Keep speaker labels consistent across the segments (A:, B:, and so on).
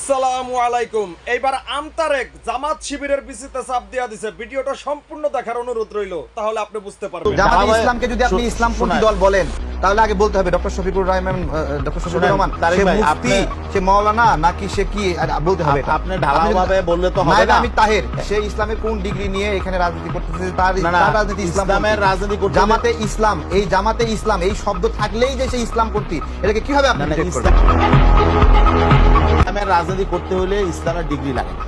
A: আসসালামু আলাইকুম। এইবার আমতারেক জামাত শিবিরের বিচিতে চাপ দিয়া দিছে, ভিডিওটা সম্পূর্ণ দেখার অনুরোধ রইল, তাহলে আপনি বুঝতে পারবেন।
B: জামাত ইসলামকে যদি আপনি ইসলামপন্থী দল বলেন তাহলে আগে বলতে হবে ডক্টর শফিকুর রহমান সে মুফতি, সে মাওলানা নাকি সে কি বলতে হবে।
C: আপনি ঢালাওভাবে বললে তো হবে না।
B: আমি তাহের সে ইসলামের কোন ডিগ্রি নিয়ে এখানে রাজনীতি করতেছে, তার রাজনীতি
C: ইসলামের রাজনীতি করতে
B: জামাতে ইসলাম এই শব্দ থাকলেই যে সে ইসলামপন্থী, এটাকে কিভাবে আপনি ডিটেক্ট করবেন?
C: ইসলামের রাজনীতি করতে হলে ইসলামের ডিগ্রি লাগে না।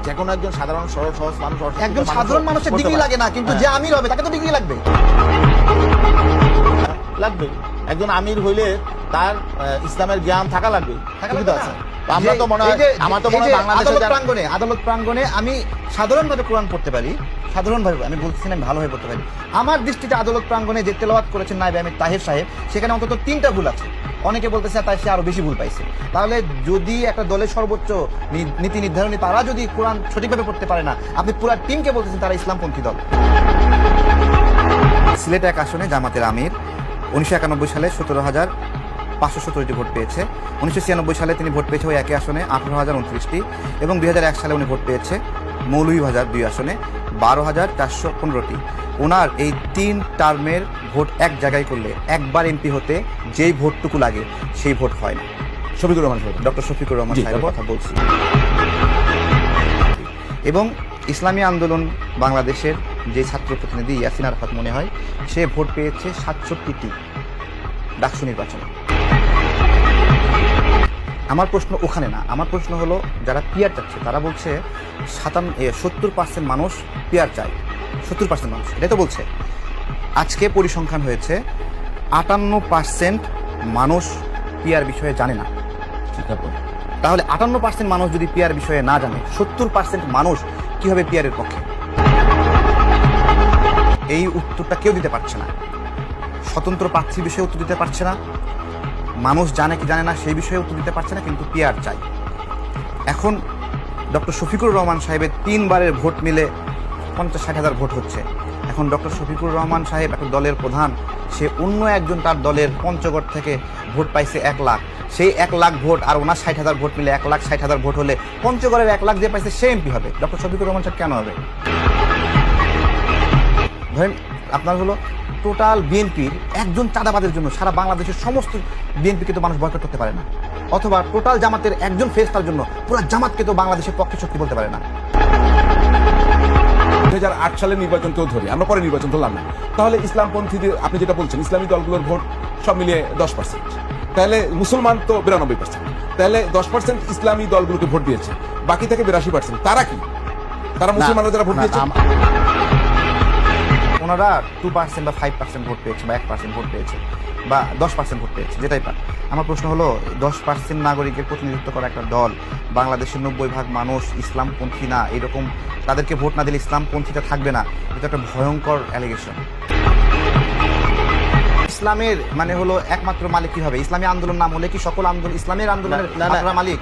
C: যে কোনো একজন সাধারণ সহজ মানুষ,
B: একজন সাধারণ মানুষের ডিগ্রি লাগে না, কিন্তু যে আমির হবে তাকে তো ডিগ্রি লাগবে।
C: একজন আমির হইলে তার ইসলামের জ্ঞান থাকা লাগবে। আমরা তো মনে হয় আমার তো মনে হয় বাংলাদেশের
B: আদালত প্রাঙ্গণে আমি সাধারণভাবে কোরআন পড়তে পারি, সাধারণভাবে আমি বলতেছি না, আমি ভালোভাবে পড়তে পারি। আমার দৃষ্টিতে আদালত প্রাঙ্গণে যে তেলাওয়াত করেছেন নায়েবে আমির তাহের সাহেব, সেখানে অন্তত 3টা ভুল আছে। অনেকে বলতেছে তাই সে আরো বেশি ভুল পাইছে। তাহলে যদি একটা দলের সর্বোচ্চ নীতি নির্ধারণী তারা যদি কোরআন সঠিকভাবে পড়তে পারে না, আপনি পুরো টিমকে বলতেছেন তারা ইসলামপন্থী দল। সিলেট এক আসনে জামাতের আমির 1991 সালে 17,517টি ভোট পেয়েছে। 1996 সালে তিনি ভোট পেয়েছে ওই একই আসনে 18,029টি, এবং 2001 সালে উনি ভোট পেয়েছে মৌলভীবাজার 2 আসনে 12,415টি। ওনার এই 3 টার্মের ভোট এক জায়গায় করলে একবার এমপি হতে যেই ভোটটুকু লাগে সেই ভোট হয় না।
C: শফিকুর রহমান সাহেব,
B: ডক্টর শফিকুর রহমান সাহেবের কথা বলছি। এবং ইসলামী আন্দোলন বাংলাদেশের যে ছাত্র প্রতিনিধি ইয়াসিন আরাফাত মনে হয় সে ভোট পেয়েছে 67টি ডাকসু নির্বাচনে। আমার প্রশ্ন ওখানে না, আমার প্রশ্ন হলো যারা পিয়ার চাচ্ছে তারা বলছে 70% মানুষ পিয়ার চায়, 70% মানুষ, এটাই তো বলছে। আজকে পরিসংখ্যান হয়েছে 58% মানুষ পিয়ার বিষয়ে জানে না। তাহলে 58% মানুষ যদি পিয়ার বিষয়ে না জানে, 70% মানুষ কিভাবে পিয়ারের পক্ষে? এই উত্তরটা কেউ দিতে পারছে না। স্বতন্ত্র প্রার্থীর বিষয়ে উত্তর দিতে পারছে না, মানুষ জানে কি জানে না সেই বিষয়ে উত্তর দিতে পারছে না, কিন্তু পিয়ার চাই। এখন ডক্টর শফিকুর রহমান সাহেবের 3 বারের ভোট মিলে 50-60 হাজার ভোট হচ্ছে। এখন ডক্টর শফিকুর রহমান সাহেব একটা দলের প্রধান, সে অন্য একজন তার দলের পঞ্চগড় থেকে ভোট পাইছে 1 লাখ, সেই 1 লাখ ভোট আর ওনার 60 হাজার ভোট মিলে 1,60,000 ভোট হলে পঞ্চগড়ের 1 লাখ যে পাইছে সে এমপি হবে, ডক্টর শফিকুর রহমান সাহেব কেন হবে? ধরেন আপনার হলো টোটাল বিএনপির একজন চাঁদাবাদের জন্য সারা বাংলাদেশের সমস্ত বিএনপিকে তো মানুষ বয়কট করতে পারে না, অথবা টোটাল জামাতের একজন ফেরেশতার জন্য পুরো জামাতকে তো বাংলাদেশের পক্ষে শক্তি বলতে পারে না।
D: 2008 সালের নির্বাচনকেও ধরি, আমরা পরে নির্বাচন ধরলাম না, তাহলে ইসলামপন্থীদের আপনি যেটা বলছেন ইসলামী দলগুলোর ভোট সব মিলিয়ে 10%, তাহলে মুসলমান তো 92%, তাহলে 10% ইসলামী দলগুলোকে ভোট দিয়েছে, বাকি থেকে 82%। তারা কি? তারা মুসলমানরা যারা ভোট দিয়েছে
B: ওনারা 2% বা 5% ভোট পেয়েছে, বা 1% ভোট পেয়েছে, বা 10% ভোট পেয়েছে, যেটাই পান। আমার প্রশ্ন হলো 10% নাগরিকের প্রতিনিধিত্ব করা একটা দল, বাংলাদেশের 90% মানুষ ইসলামপন্থী না, এরকম তাদেরকে ভোট না দিলে ইসলামপন্থীটা থাকবে না, এটা একটা ভয়ঙ্কর অ্যালিগেশন। ইসলামের মানে হলো একমাত্র মালিক কি হবে? ইসলামী আন্দোলন নাম হলে কি সকল আন্দোলন ইসলামের আন্দোলনের মালিক?